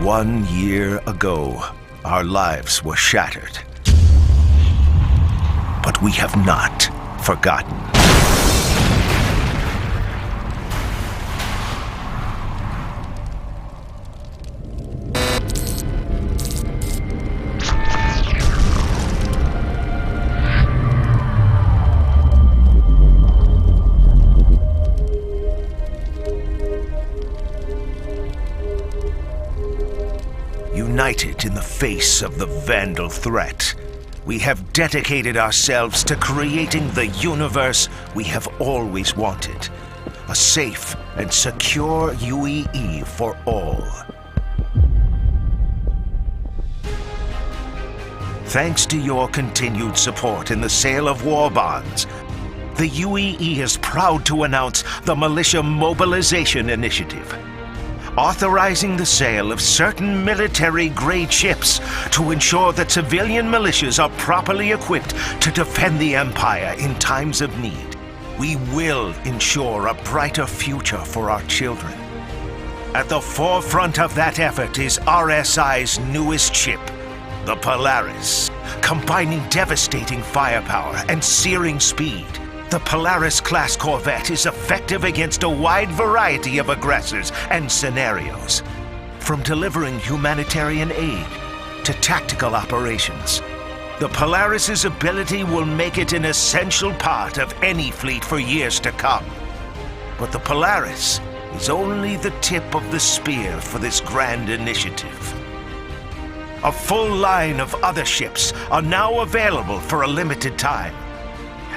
1 year ago, our lives were shattered. But we have not forgotten. United in the face of the Vandal threat, we have dedicated ourselves to creating the universe we have always wanted. A safe and secure UEE for all. Thanks to your continued support in the sale of war bonds, the UEE is proud to announce the Militia Mobilization Initiative, authorizing the sale of certain military-grade ships to ensure that civilian militias are properly equipped to defend the Empire in times of need. We will ensure a brighter future for our children. At the forefront of that effort is RSI's newest ship, the Polaris. Combining devastating firepower and searing speed, the Polaris-class corvette is effective against a wide variety of aggressors and scenarios. From delivering humanitarian aid to tactical operations, the Polaris's ability will make it an essential part of any fleet for years to come. But the Polaris is only the tip of the spear for this grand initiative. A full line of other ships are now available for a limited time.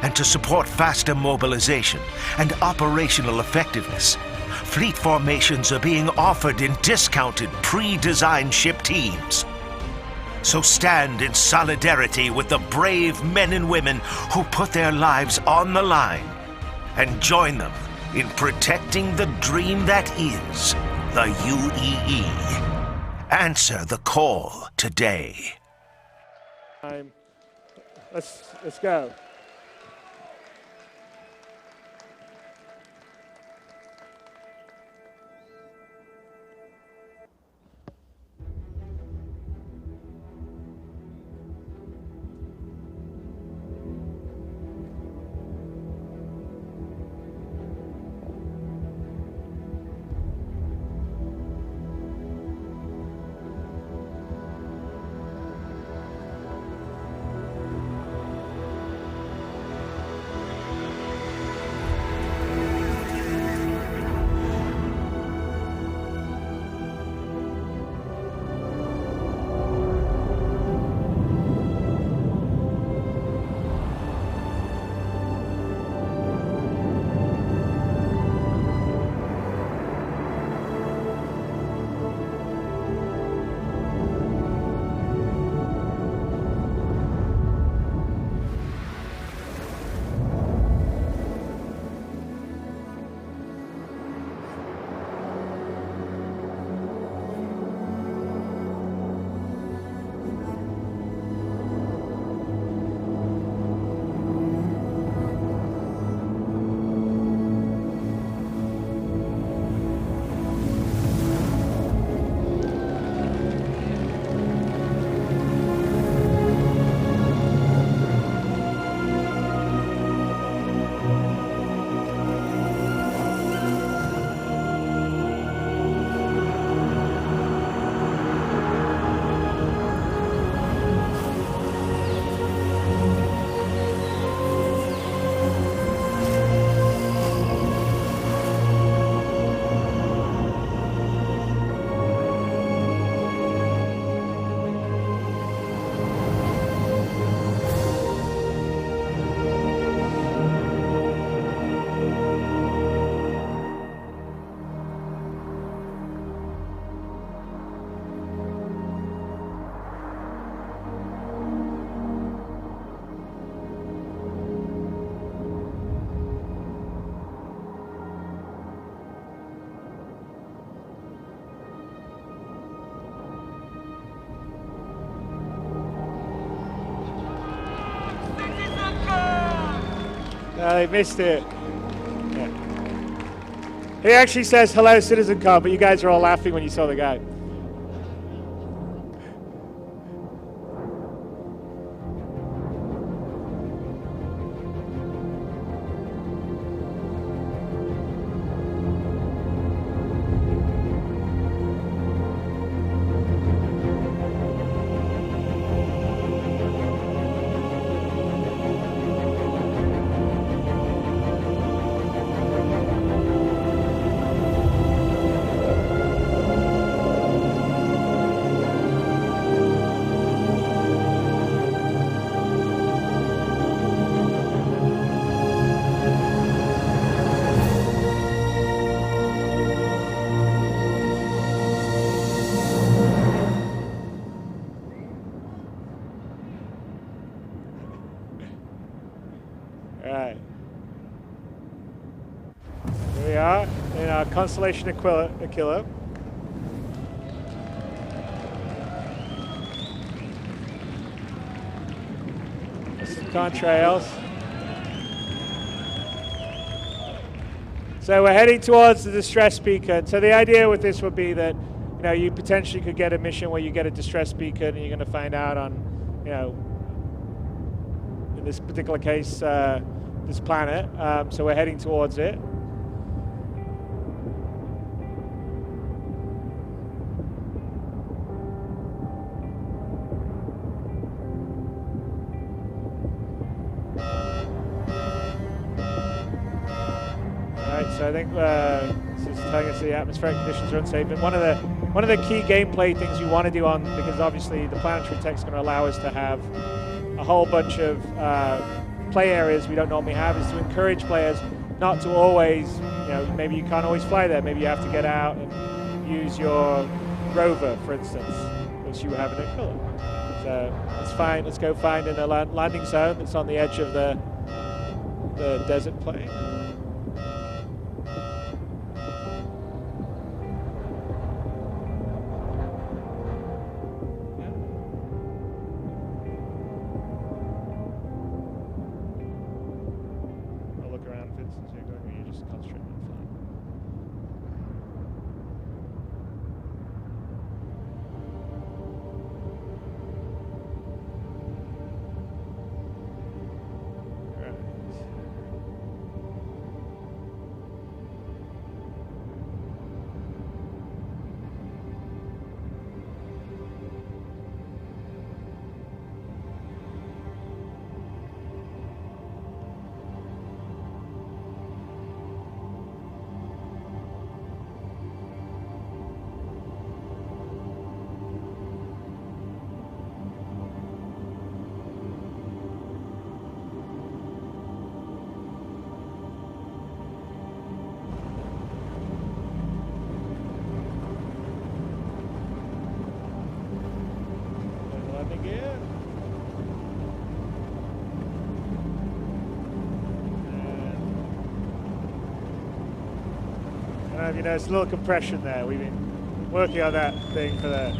And to support faster mobilization and operational effectiveness, fleet formations are being offered in discounted, pre-designed ship teams. So stand in solidarity with the brave men and women who put their lives on the line, and join them in protecting the dream that is the UEE. Answer the call today. Let's go. They missed it. Yeah. He actually says, "Hello, CitizenCon," but you guys are all laughing when you saw the guy. Constellation Aquila. Some contrails. So we're heading towards the distress beacon. So the idea with this would be that, you know, you potentially could get a mission where you get a distress beacon and you're going to find out on, you know, in this particular case, this planet. So we're heading towards it. So I think this is telling us the atmospheric conditions are unsafe. And one of the key gameplay things you want to do on, because obviously the planetary tech is going to allow us to have a whole bunch of play areas we don't normally have, is to encourage players not to always, you know, maybe you can't always fly there. Maybe you have to get out and use your rover, for instance, which you have in Aquila. So it's fine. Let's go find a landing zone that's on the edge of the desert plain. You know, it's a little compression there. We've been working on that thing for the...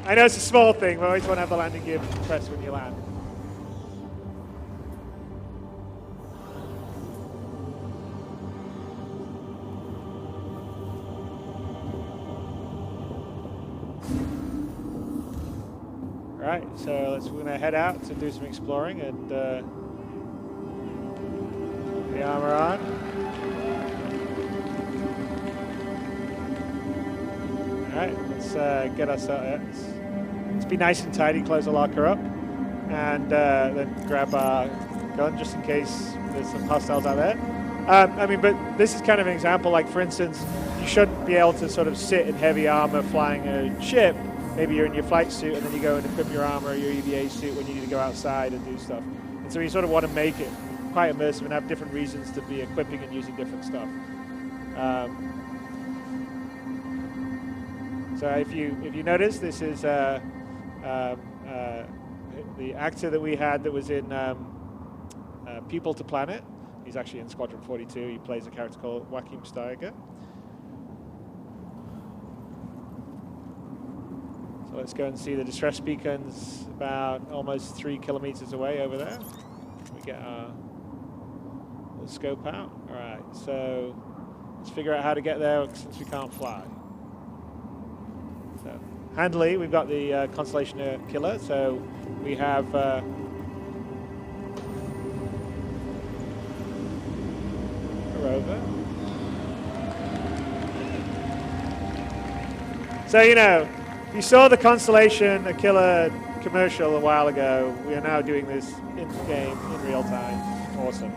I know it's a small thing, but I always want to have the landing gear compressed when you land. All right, so we're going to head out to do some exploring and the armor on. All right, let's get ourselves. Let's be nice and tidy. Close the locker up, and then grab our gun just in case there's some hostiles out there. I mean, but this is kind of an example. Like, for instance, you shouldn't be able to sort of sit in heavy armor flying a ship. Maybe you're in your flight suit, and then you go and equip your armor or your EVA suit when you need to go outside and do stuff. And so you sort of want to make it quite immersive and have different reasons to be equipping and using different stuff. So if you notice, this is the actor that we had that was in People to Planet. He's actually in Squadron 42. He plays a character called Joachim Steiger. So let's go and see the distress beacons about almost 3 kilometers away over there. We get our little scope out. All right, so let's figure out how to get there since we can't fly. So handily, we've got the Constellation Aquila, so we have a rover. So, you know, you saw the Constellation Aquila commercial a while ago. We are now doing this in-game, in real time. Awesome.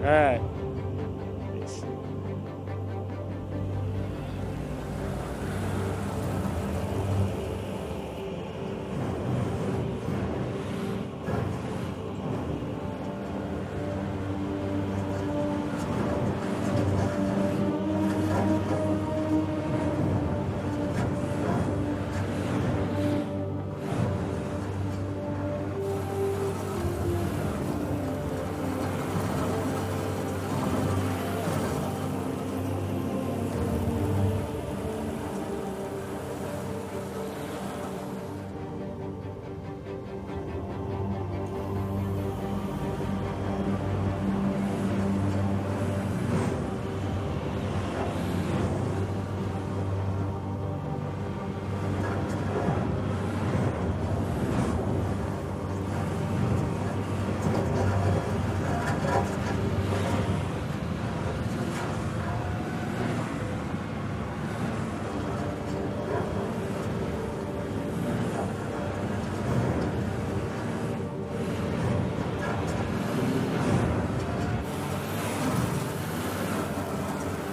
All right.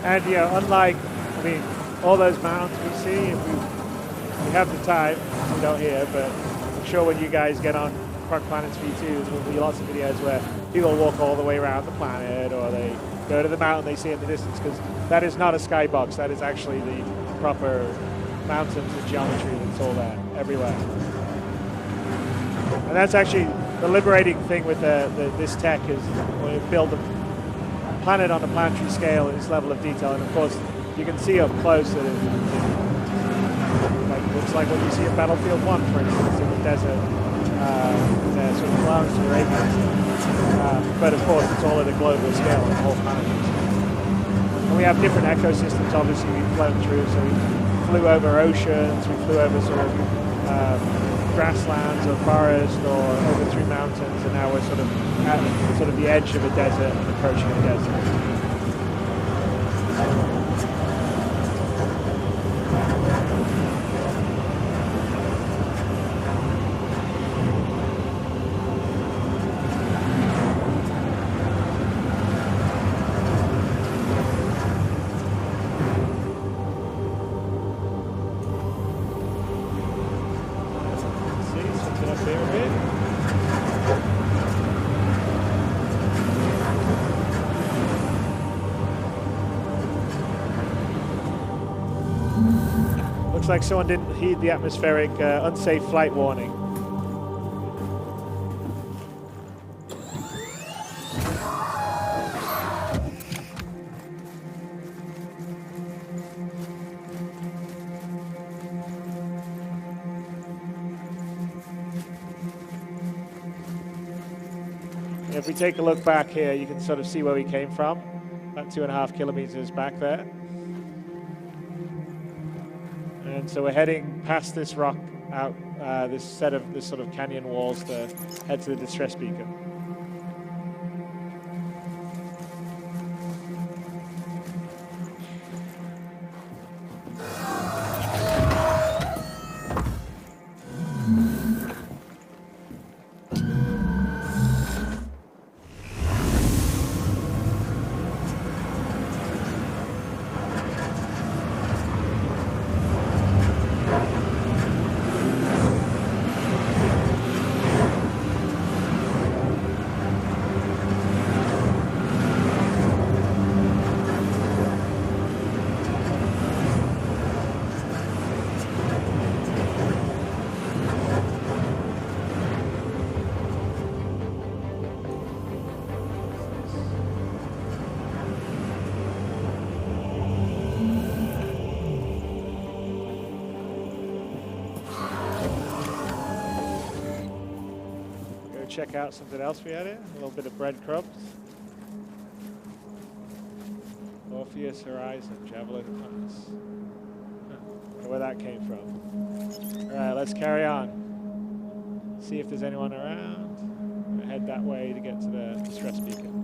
And yeah, unlike, I mean, all those mountains we see, if we have the time, we don't here, but I'm sure when you guys get on Park Planets V2, there will be lots of videos where people walk all the way around the planet, or they go to the mountain they see in the distance, because that is not a skybox, that is actually the proper mountains and geometry that's all there, everywhere. And that's actually the liberating thing with this tech, is when you build the planet on a planetary scale at this level of detail, and of course you can see up close that it looks like what you see in Battlefield 1, for instance, in the desert, the sort of clouds to Arabia. But of course it's all at a global scale on the whole planet. And we have different ecosystems obviously we've flown through, so we flew over oceans, we flew over sort of grasslands or forest or over through mountains, and now we're sort of at sort of the edge of a desert and approaching a desert. Looks like someone didn't heed the atmospheric unsafe flight warning. If we take a look back here, you can sort of see where we came from, about 2.5 kilometers back there. And so we're heading past this rock out, this sort of canyon walls to head to the distress beacon. Check out something else we had here, a little bit of breadcrumbs. Orpheus Horizon, Javelin Compass. Wonder where that came from. All right, let's carry on. See if there's anyone around. I'm gonna head that way to get to the distress beacon.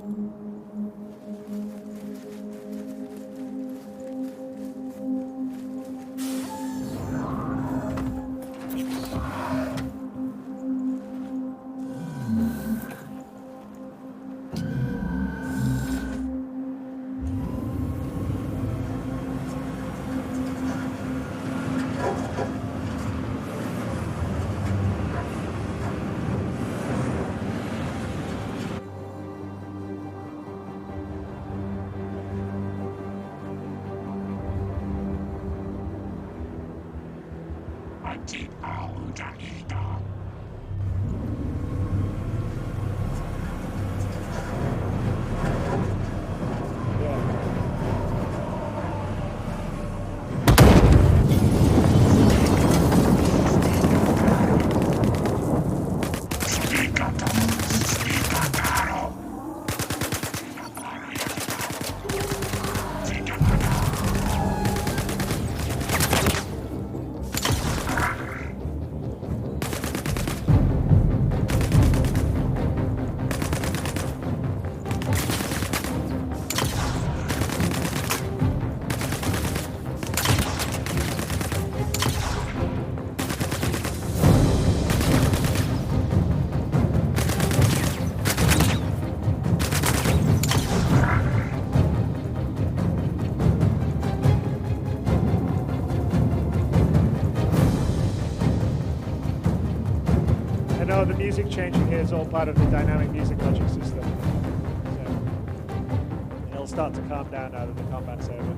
No, the music changing here is all part of the dynamic music logic system. So it'll start to calm down now that the combat's over.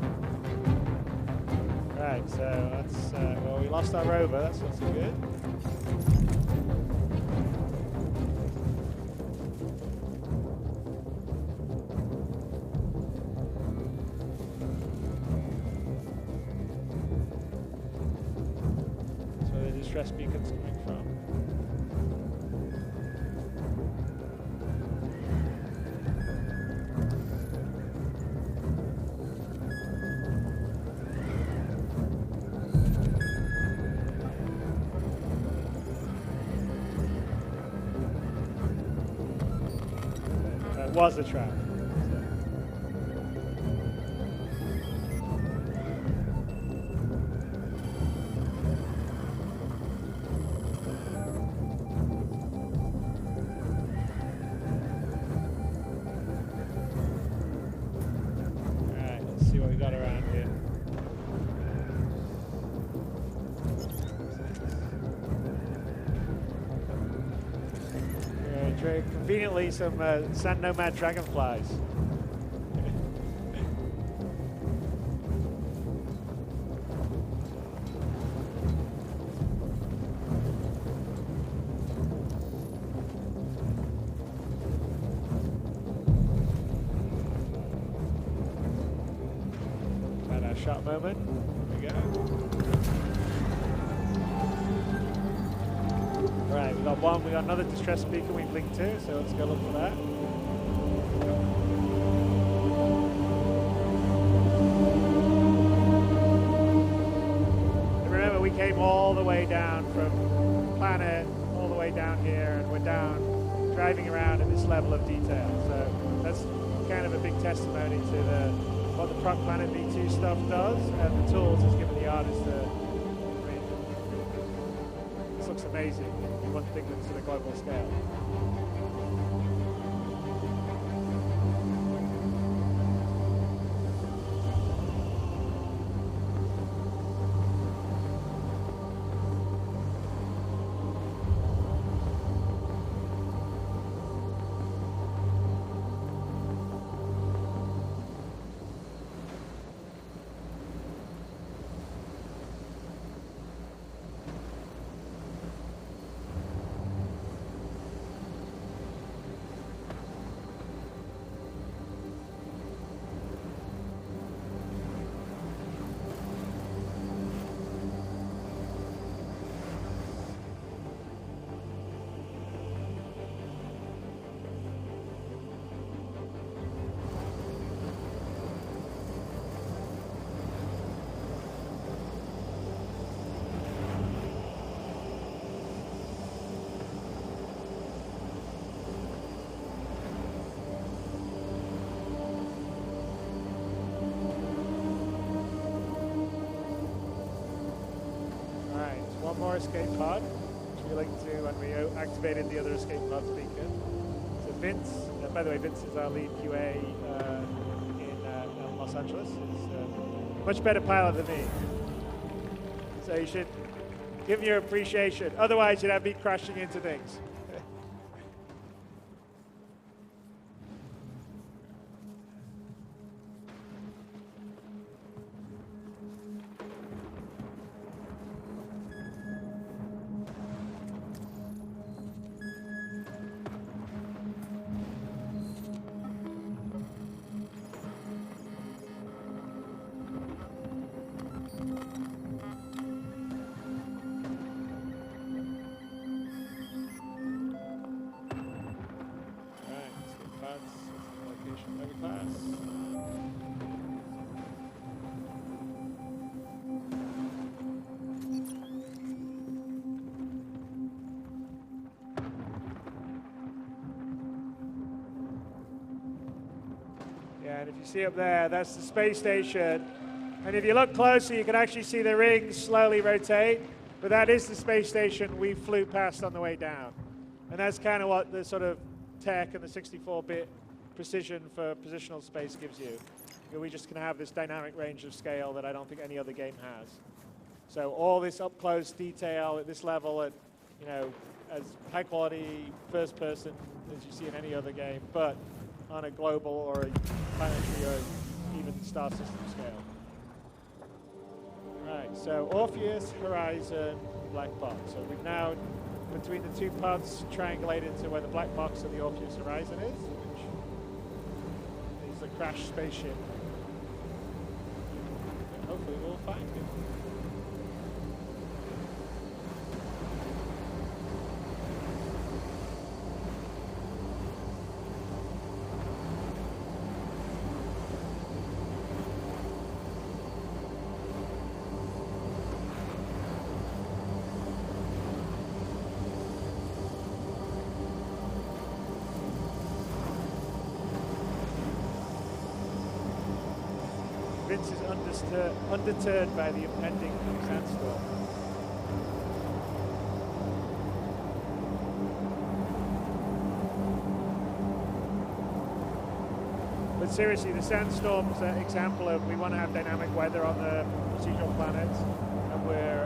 Right, so that's, well, we lost our rover, that's not so good. That's where the distress beacon's coming from. Was a trap. Alright, let's see what we got around here. Very conveniently, some sand nomad dragonflies. Had our shot moment. There we go. Right, we got one, we got another distress beacon we blinked to, so let's go look for that. And remember, we came all the way down from the planet, all the way down here, and we're down driving around at this level of detail. So that's kind of a big testimony to what the Prog Planet V2 stuff does, and the tools it's given the artists to. This looks amazing. One thing that's at a global scale. One more escape pod, which we linked to when we activated the other escape pods beacon. So Vince, by the way, Vince is our lead QA in Los Angeles. He's a much better pilot than me. So you should give him your appreciation. Otherwise, you'd have me crashing into things. Overpass. Yeah, and if you see up there, that's the space station. And if you look closer, you can actually see the rings slowly rotate. But that is the space station we flew past on the way down. And that's kind of what the sort of tech and the 64-bit precision for positional space gives you. We just can have this dynamic range of scale that I don't think any other game has. So all this up-close detail at this level, at as high quality first person as you see in any other game, but on a global or a planetary or even star system scale. Right, so Orpheus, Horizon, black box. So we've now, between the two pods, triangulated to where the black box of the Orpheus Horizon is, which is the crashed spaceship. And hopefully we'll find it. Vince is undeterred by the impending sandstorm. But seriously, the sandstorm's an example of we want to have dynamic weather on the procedural planets, and we're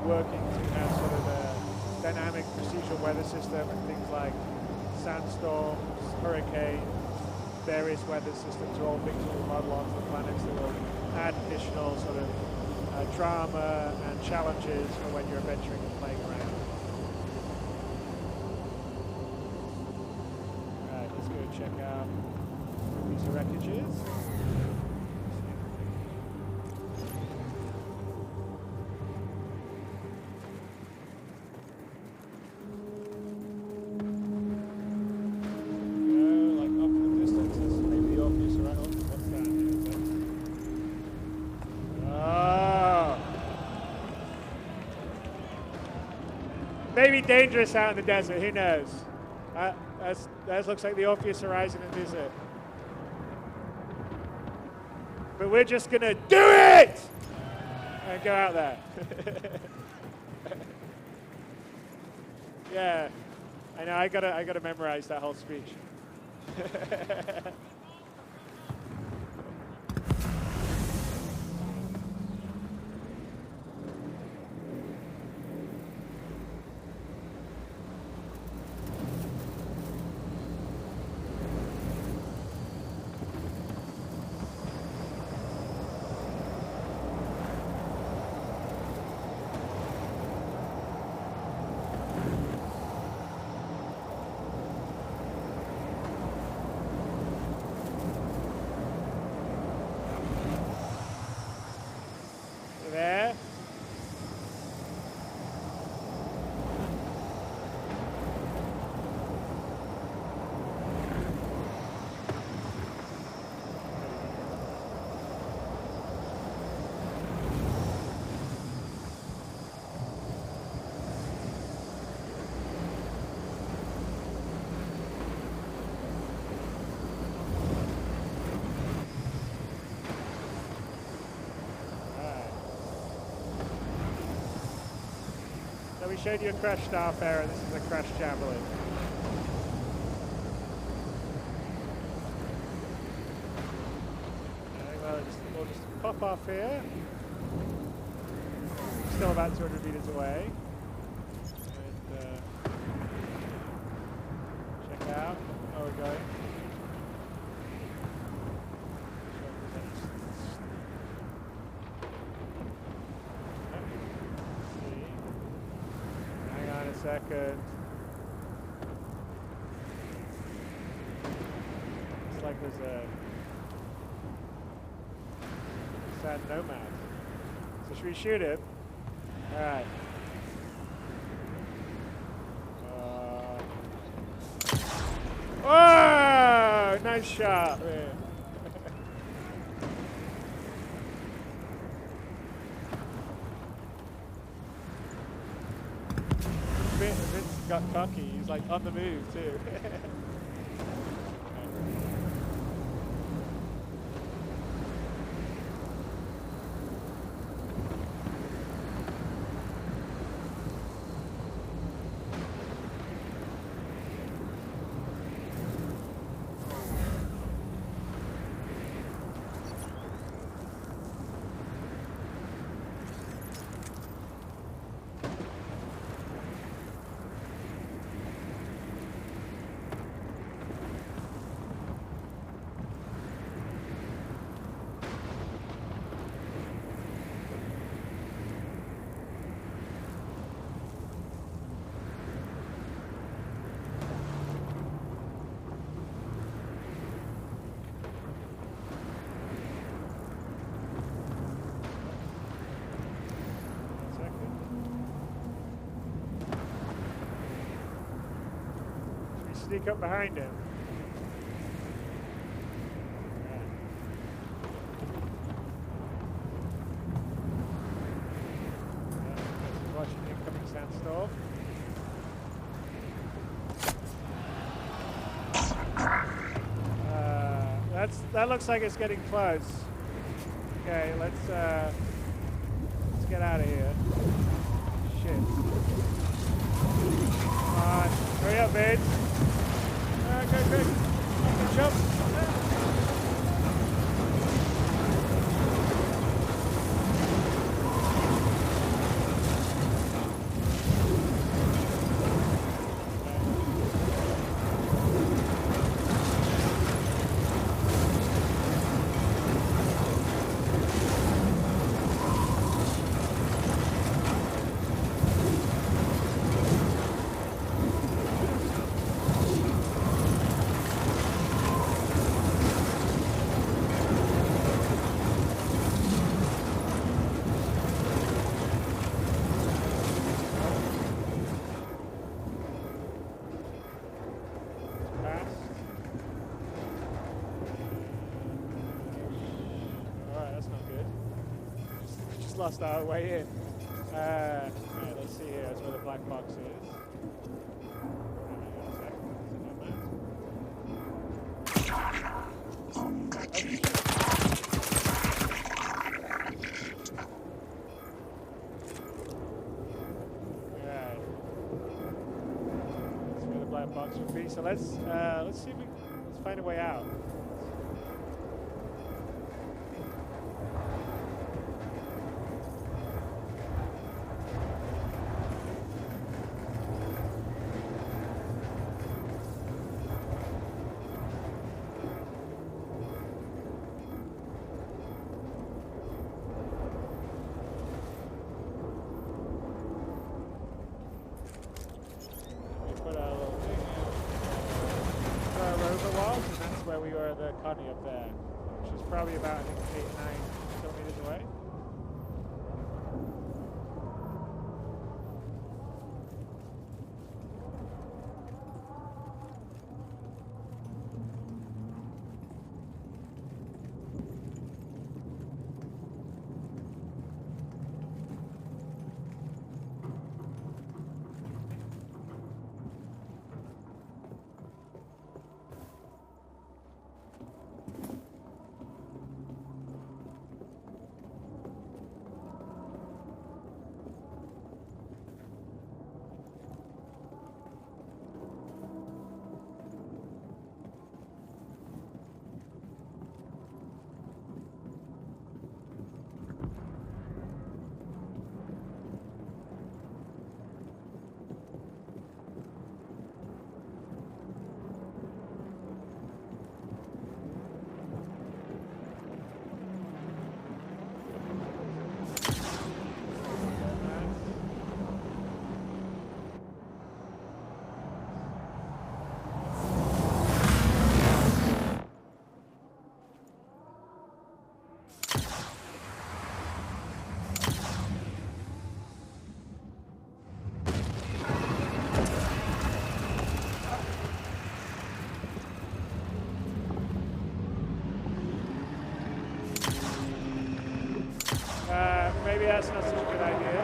working to have sort of a dynamic procedural weather system and things like sandstorms, hurricanes, various weather systems are all big little model onto the planets that will add additional sort of drama and challenges for when you're adventuring and playing around. Alright, let's go check out these wreckages. Maybe dangerous out in the desert, who knows? That looks like the Orpheus Horizon in the desert. But we're just gonna do it! And go out there. Yeah, I know, I gotta memorize that whole speech. There. We showed you a crashed Starfarer, this is a crashed Javelin. Okay, well, we'll just pop off here. Still about 200 meters away. And check out how we're going. Second. Looks like there's a sad nomad. So should we shoot him? All right. Oh, nice Nice shot, man. Vince got cocky. He's like on the move too. Sneak up behind him. Yeah, watching the incoming sandstorm. That looks like it's getting close. Okay, let's get out of here. Shit. Come on, hurry up, Vince. Go quick. Jump. Lost our way in. Right, let's see here. That's where the black box is. Right. That's where the black box would be. So let's see if let's find a way out. Where we were, the Connie up there, which is probably about, I think, 8 or 9 kilometers away. that's not such a good idea.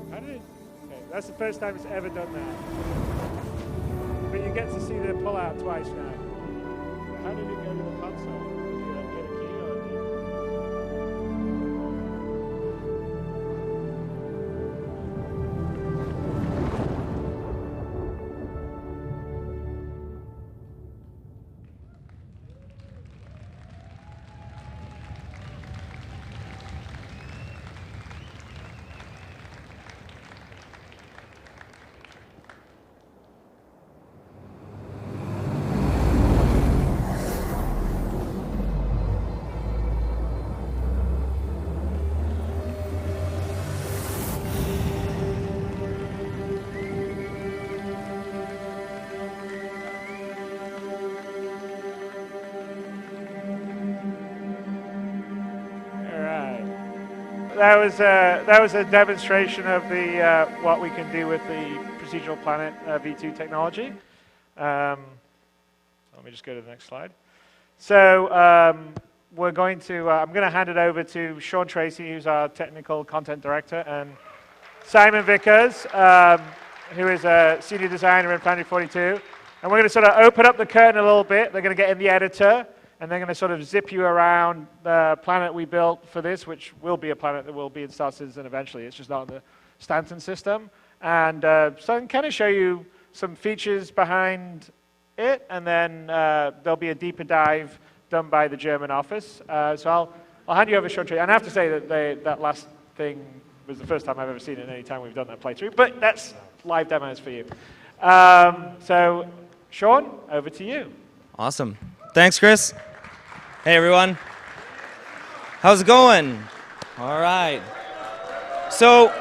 How did it? Okay, that's the first time it's ever done that. But you get to see the pull-out twice now. But how did it go to the console? Did you get a key or That was a demonstration of the what we can do with the procedural planet V2 technology. Let me just go to the next slide. So we're going to I'm going to hand it over to Sean Tracy, who's our technical content director, and Simon Vickers, who is a senior designer in Planetary 42. And we're going to sort of open up the curtain a little bit. They're going to get in the editor, and they're going to sort of zip you around the planet we built for this, which will be a planet that will be in Star Citizen eventually. It's just not in the Stanton system. And so I can kind of show you some features behind it, and then there'll be a deeper dive done by the German office. So I'll hand you over, Sean Tracy. And I have to say that that last thing was the first time I've ever seen it in any time we've done that playthrough, but that's live demos for you. So Sean, over to you. Awesome. Thanks, Chris. Hey, everyone. How's it going? All right. So,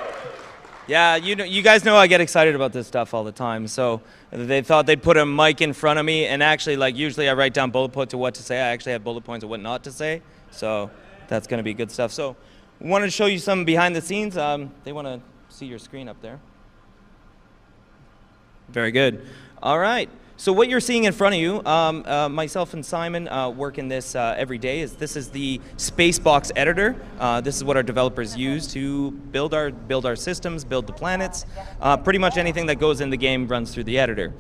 yeah, you guys know I get excited about this stuff all the time. So they thought they'd put a mic in front of me, and actually, like, usually I write down bullet points of what to say. I actually have bullet points of what not to say. So that's going to be good stuff. So I wanted to show you some behind the scenes. They want to see your screen up there. Very good. All right. So what you're seeing in front of you, myself and Simon work in this every day. This is the Spacebox editor. This is what our developers use to build our systems, build the planets. Pretty much anything that goes in the game runs through the editor.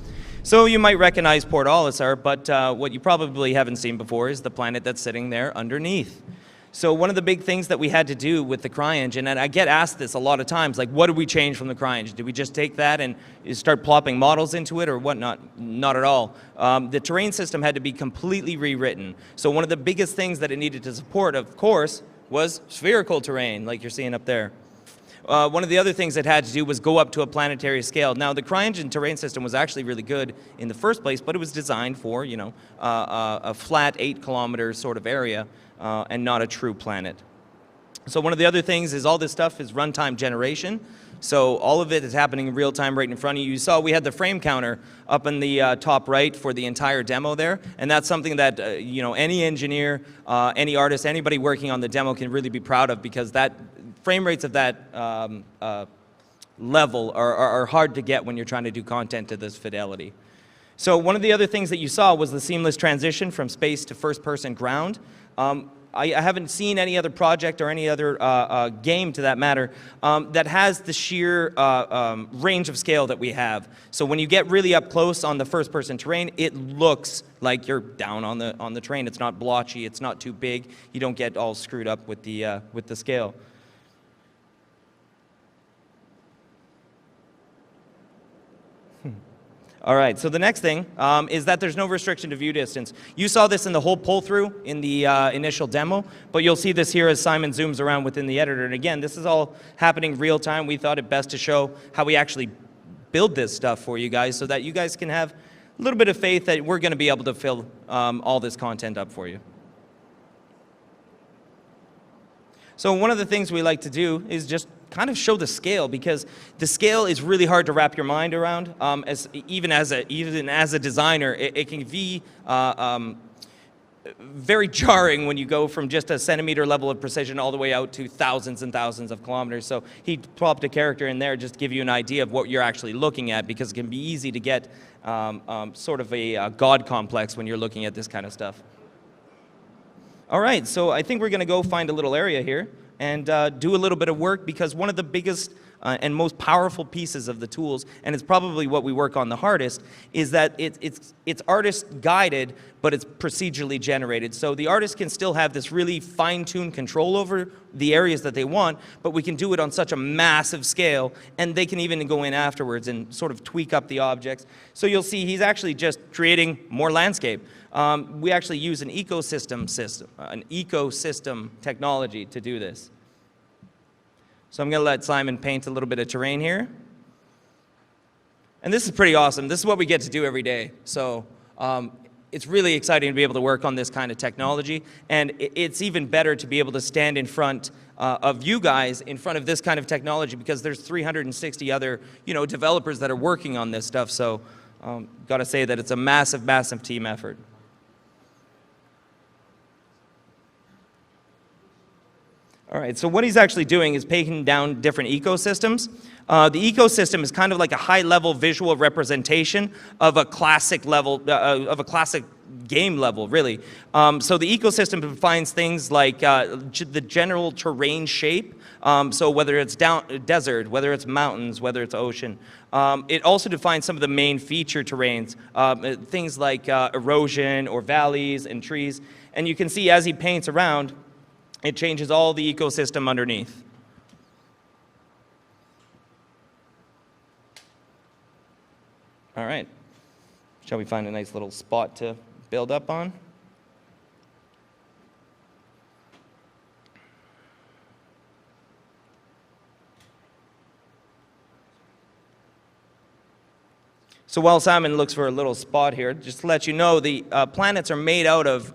So you might recognize Port Olisar, but what you probably haven't seen before is the planet that's sitting there underneath. So one of the big things that we had to do with the CryEngine, and I get asked this a lot of times, like, what did we change from the CryEngine? Did we just take that and start plopping models into it or whatnot? Not at all. The terrain system had to be completely rewritten. So one of the biggest things that it needed to support, of course, was spherical terrain, like you're seeing up there. One of the other things it had to do was go up to a planetary scale. Now, the CryEngine terrain system was actually really good in the first place, but it was designed for, you know, a flat 8-kilometer sort of area. And not a true planet. So one of the other things is all this stuff is runtime generation. So all of it is happening in real time right in front of you. You saw we had the frame counter up in the top right for the entire demo there. And that's something that you know, any engineer, any artist, anybody working on the demo can really be proud of, because that frame rates of that level are hard to get when you're trying to do content to this fidelity. So one of the other things that you saw was the seamless transition from space to first-person ground. I haven't seen any other project or any other game, to that matter, that has the sheer range of scale that we have. So when you get really up close on the first-person terrain, it looks like you're down on the terrain. It's not blotchy. It's not too big. You don't get all screwed up with the scale. All right, so the next thing is that there's no restriction to view distance. You saw this in the whole pull-through in the initial demo, but you'll see this here as Simon zooms around within the editor. And again, this is all happening real time. We thought it best to show how we actually build this stuff for you guys so that you guys can have a little bit of faith that we're going to be able to fill all this content up for you. So one of the things we like to do is just kind of show the scale, because the scale is really hard to wrap your mind around. Even as a designer, it can be very jarring when you go from just a centimeter level of precision all the way out to thousands and thousands of kilometers. So he plopped a character in there just to give you an idea of what you're actually looking at, because it can be easy to get sort of a God complex when you're looking at this kind of stuff. All right, so I think we're going to go find a little area here and do a little bit of work, because one of the biggest and most powerful pieces of the tools, and it's probably what we work on the hardest, is that it's artist guided, but it's procedurally generated. So the artist can still have this really fine-tuned control over the areas that they want, but we can do it on such a massive scale, and they can even go in afterwards and sort of tweak up the objects. So you'll see he's actually just creating more landscape. We actually use an ecosystem technology to do this. So I'm going to let Simon paint a little bit of terrain here. And this is pretty awesome. This is what we get to do every day. So it's really exciting to be able to work on this kind of technology. And it's even better to be able to stand in front of you guys, in front of this kind of technology, because there's 360 other developers that are working on this stuff. So got to say that it's a massive, massive team effort. All right, so what he's actually doing is taking down different ecosystems. The ecosystem is kind of like a high-level visual representation of a classic level, of a classic game level, really. So the ecosystem defines things like the general terrain shape. So whether it's desert, whether it's mountains, whether it's ocean. It also defines some of the main feature terrains, things like erosion or valleys and trees. And you can see as he paints around, it changes all the ecosystem underneath. All right. Shall we find a nice little spot to build up on? So while Simon looks for a little spot here, just to let you know, the planets are made out of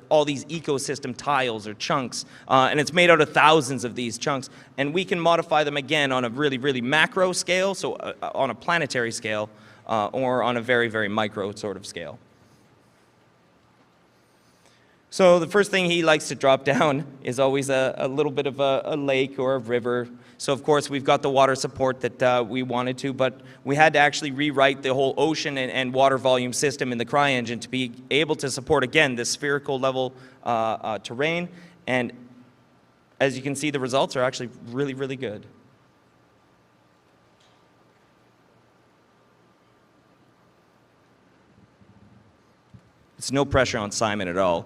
all these ecosystem tiles or chunks, and it's made out of thousands of these chunks, and we can modify them again on a really, really macro scale, so on a planetary scale, or on a very, very micro sort of scale. So the first thing he likes to drop down is always a little bit of a lake or a river. So of course we've got the water support that we wanted to, but we had to actually rewrite the whole ocean and water volume system in the CryEngine to be able to support, again, this spherical level terrain. And as you can see, the results are actually really, really good. It's no pressure on Simon at all.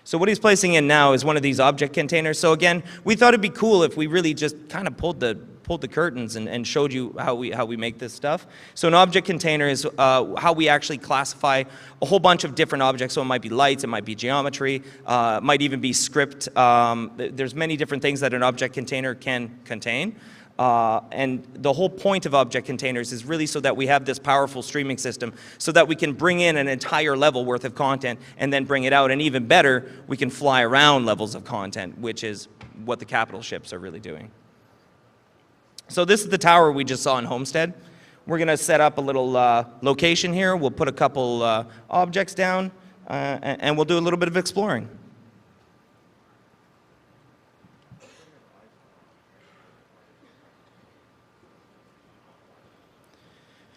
So what he's placing in now is one of these object containers. So again, we thought it'd be cool if we really just kind of pulled the curtains and showed you how we make this stuff. So an object container is how we actually classify a whole bunch of different objects. So it might be lights, it might be geometry, might even be script. There's many different things that an object container can contain. And the whole point of object containers is really so that we have this powerful streaming system so that we can bring in an entire level worth of content and then bring it out. And even better, we can fly around levels of content, which is what the capital ships are really doing. So this is the tower we just saw in Homestead. We're going to set up a little location here. We'll put a couple objects down, and we'll do a little bit of exploring.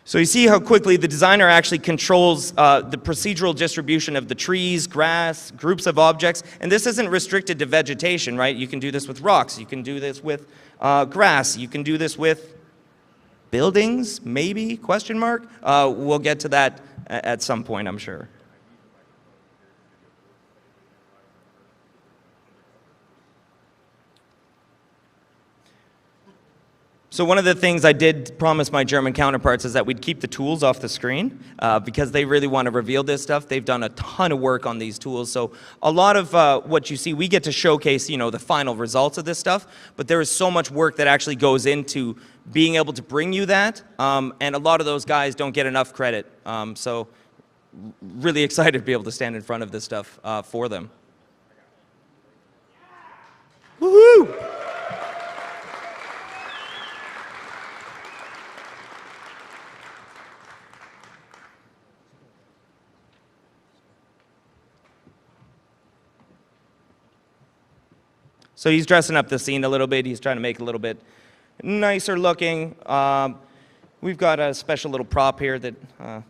So you see how quickly the designer actually controls the procedural distribution of the trees, grass, groups of objects. And this isn't restricted to vegetation, right? You can do this with rocks. You can do this with grass. You can do this with buildings, maybe, question mark? We'll get to that at some point, I'm sure. So one of the things I did promise my German counterparts is that we'd keep the tools off the screen because they really want to reveal this stuff. They've done a ton of work on these tools. So a lot of what you see, we get to showcase, the final results of this stuff, but there is so much work that actually goes into being able to bring you that, and a lot of those guys don't get enough credit. So really excited to be able to stand in front of this stuff for them. Woohoo! So he's dressing up the scene a little bit. He's trying to make it a little bit nicer looking. We've got a special little prop here that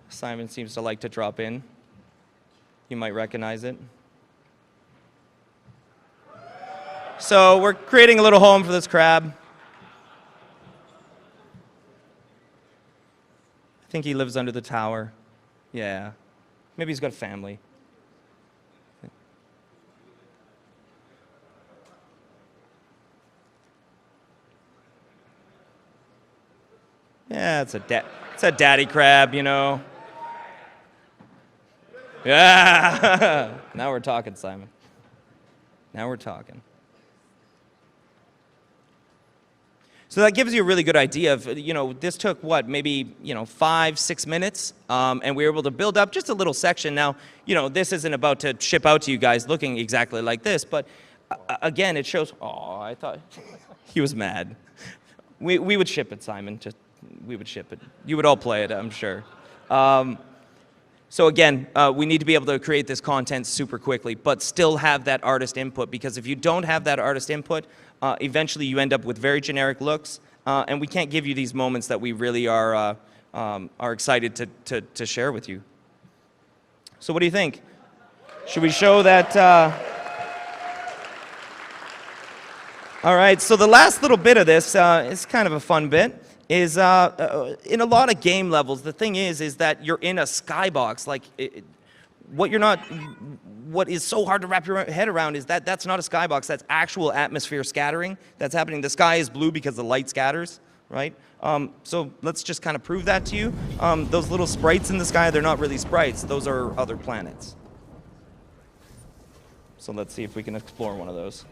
Simon seems to like to drop in. You might recognize it. So we're creating a little home for this crab. I think he lives under the tower. Yeah. Maybe he's got a family. Yeah, it's a daddy crab, you know. Yeah. Now we're talking, Simon. Now we're talking. So that gives you a really good idea of, this took what, maybe, 5-6 minutes, and we were able to build up just a little section. Now, this isn't about to ship out to you guys looking exactly like this, but again, it shows, oh, I thought he was mad. We would ship it, Simon, we would ship it. You would all play it, I'm sure. So again, we need to be able to create this content super quickly, but still have that artist input, because if you don't have that artist input, eventually you end up with very generic looks, and we can't give you these moments that we really are excited to share with you. So what do you think? Should we show that? All right, so the last little bit of this is kind of a fun bit. Is in a lot of game levels, the thing is that you're in a skybox. Like, what is so hard to wrap your head around is that that's not a skybox. That's actual atmosphere scattering that's happening. The sky is blue because the light scatters, right? So let's just kind of prove that to you. Those little sprites in the sky, they're not really sprites. Those are other planets. So let's see if we can explore one of those.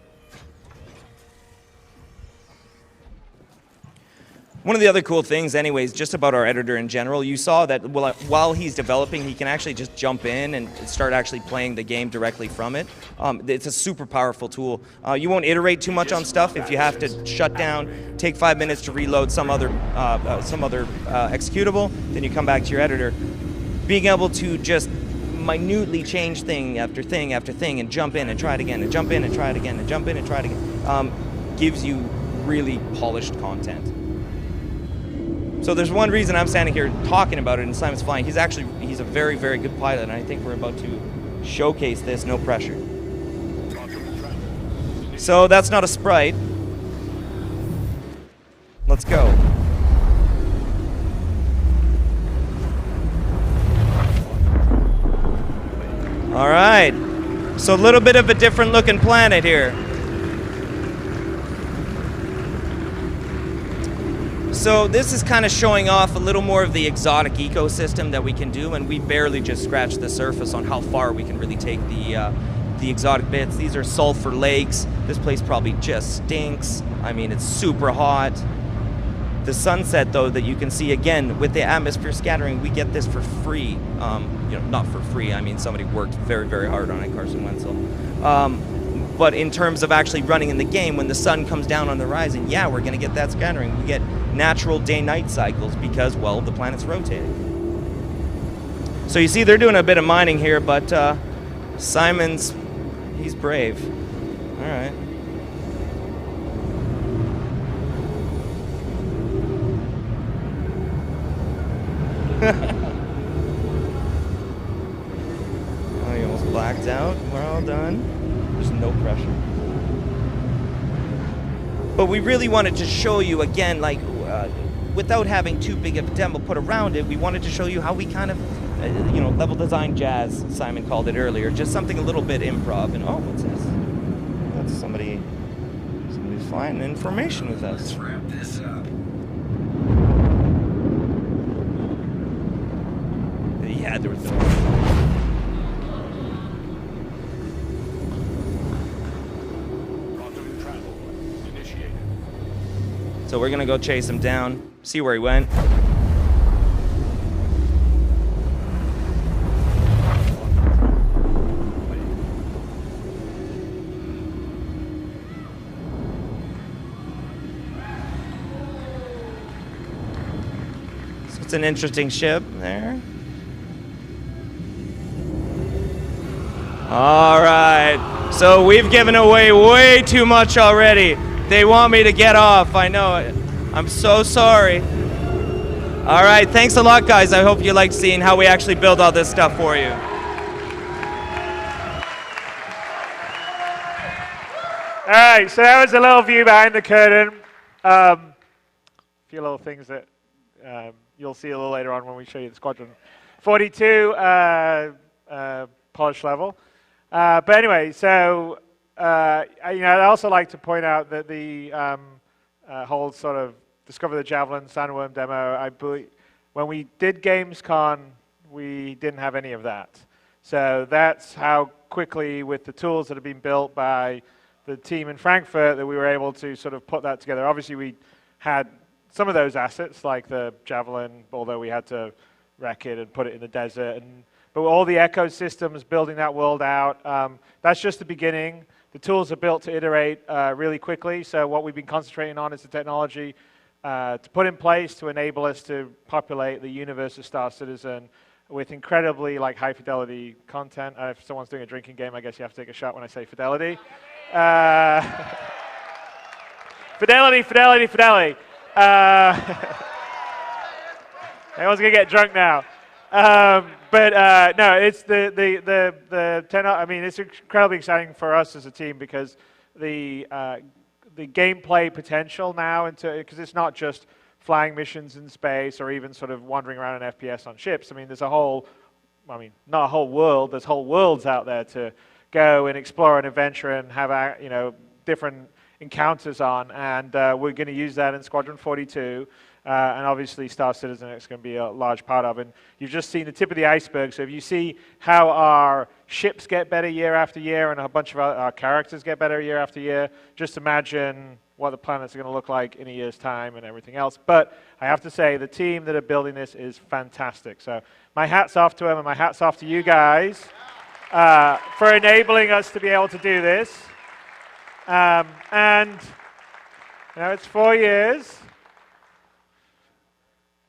One of the other cool things, anyways, just about our editor in general, you saw that while he's developing, he can actually just jump in and start actually playing the game directly from it. It's a super powerful tool. You won't iterate too much on stuff. If you have to shut down, take 5 minutes to reload some other executable, then you come back to your editor. Being able to just minutely change thing after thing after thing and jump in and try it again and jump in and try it again and jump in and try it again gives you really polished content. So there's one reason I'm standing here talking about it, and Simon's flying. He's a very, very good pilot, and I think we're about to showcase this, no pressure. So that's not a sprite. Let's go. All right. So a little bit of a different looking planet here. So this is kind of showing off a little more of the exotic ecosystem that we can do, and we barely just scratched the surface on how far we can really take the exotic bits. These are sulfur lakes. This place probably just stinks. I mean, it's super hot. The sunset, though, that you can see, again, with the atmosphere scattering, we get this for free. Not for free. I mean, somebody worked very, very hard on it, Carson Wenzel. But in terms of actually running in the game, when the sun comes down on the horizon, yeah, we're going to get that scattering. We get natural day-night cycles because, well, the planet's rotating. So you see they're doing a bit of mining here, but he's brave. All right. Oh, you almost blacked out. We're all done. There's no pressure. But we really wanted to show you, again, like, without having too big of a demo put around it, we wanted to show you how we kind of, level design jazz, Simon called it earlier, just something a little bit improv. And, oh, what's this? That's somebody's flying information with us. Let's wrap this up. Yeah, there was no... So we're gonna go chase him down, see where he went. So it's an interesting ship there. All right, So we've given away way too much already. They want me to get off, I know it. I'm so sorry. All right, thanks a lot, guys. I hope you liked seeing how we actually build all this stuff for you. All right, so that was a little view behind the curtain. A few little things that you'll see a little later on when we show you the Squadron 42 polish level. But anyway, so I'd also like to point out that the whole sort of Discover the Javelin Sandworm demo, I believe, when we did Gamescom, we didn't have any of that. So that's how quickly, with the tools that have been built by the team in Frankfurt, that we were able to sort of put that together. Obviously, we had some of those assets, like the Javelin, although we had to wreck it and put it in the desert. But all the ecosystems, building that world out, that's just the beginning. The tools are built to iterate really quickly. So what we've been concentrating on is the technology to put in place to enable us to populate the universe of Star Citizen with incredibly high fidelity content. If someone's doing a drinking game, I guess you have to take a shot when I say fidelity. Fidelity, fidelity, fidelity. Everyone's gonna get drunk now. But no, it's I mean, it's incredibly exciting for us as a team because the gameplay potential now, because it's not just flying missions in space or even sort of wandering around an FPS on ships. I mean, there's a whole, not a whole world, there's whole worlds out there to go and explore and adventure and have, different encounters on. And we're going to use that in Squadron 42. And obviously Star Citizen is going to be a large part of it. And you've just seen the tip of the iceberg. So if you see how our ships get better year after year and a bunch of our characters get better year after year, just imagine what the planets are going to look like in a year's time and everything else. But I have to say, the team that are building this is fantastic. So my hat's off to them, and my hat's off to you guys for enabling us to be able to do this. And it's 4 years.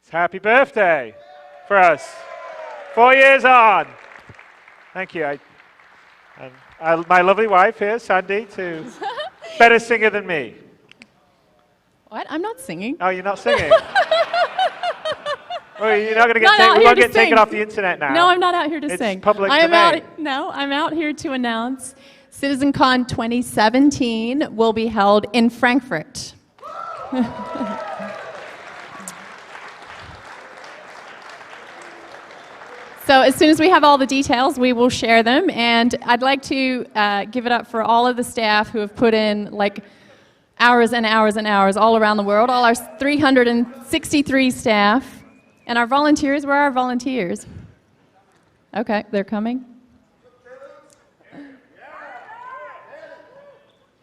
It's happy birthday for us. 4 years on. Thank you. My lovely wife here, Sandy, better singer than me. What? I'm not singing. Oh, you're not singing? Well, you're not going to get taken off the internet now. No, I'm not out here to sing. It's public domain. I'm out here to announce SitizenCon 2017 will be held in Frankfurt. So as soon as we have all the details, we will share them. And I'd like to give it up for all of the staff who have put in hours and hours and hours all around the world, all our 363 staff. And our volunteers, where are our volunteers? Okay, they're coming.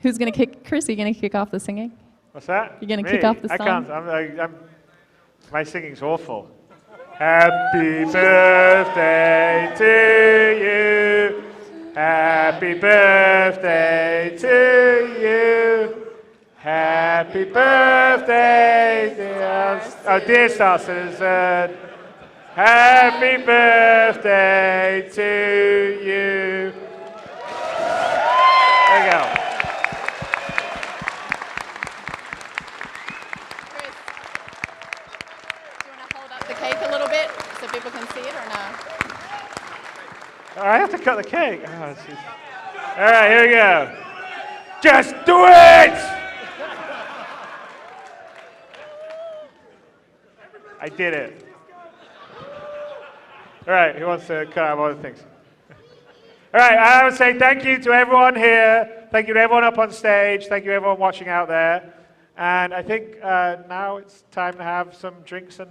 Who's going to kick? Chris, are you going to kick off the singing? What's that? You're going to kick off the song? I can't. My singing's awful. Happy birthday to you. Happy birthday to you. Happy birthday, dear Star Citizen. Happy birthday to you. There you go. People can see it or no? Oh, I have to cut the cake. Oh, all right, here we go. Just do it! I did it. All right, who wants to cut out other things? All right, I would say thank you to everyone here. Thank you to everyone up on stage. Thank you to everyone watching out there. And I think now it's time to have some drinks and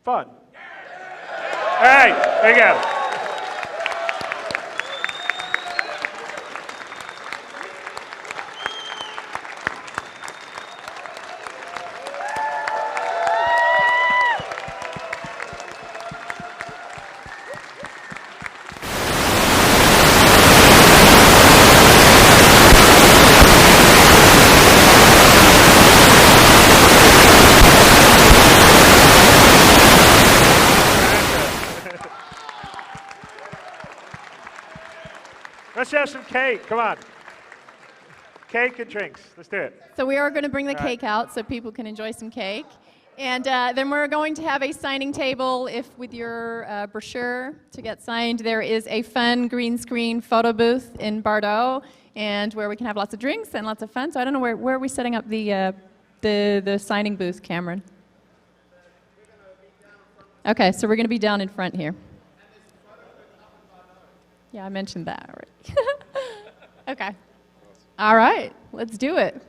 fun. All right, there you go. Let's have some cake. Come on. Cake and drinks. Let's do it. So we are going to bring the All right. cake out so people can enjoy some cake. And then we're going to have a signing table. If with your brochure to get signed, there is a fun green screen photo booth in Bordeaux, and where we can have lots of drinks and lots of fun. So I don't know where are we setting up the signing booth, Cameron? Okay, so we're going to be down in front here. Yeah, I mentioned that already. Okay. All right, let's do it.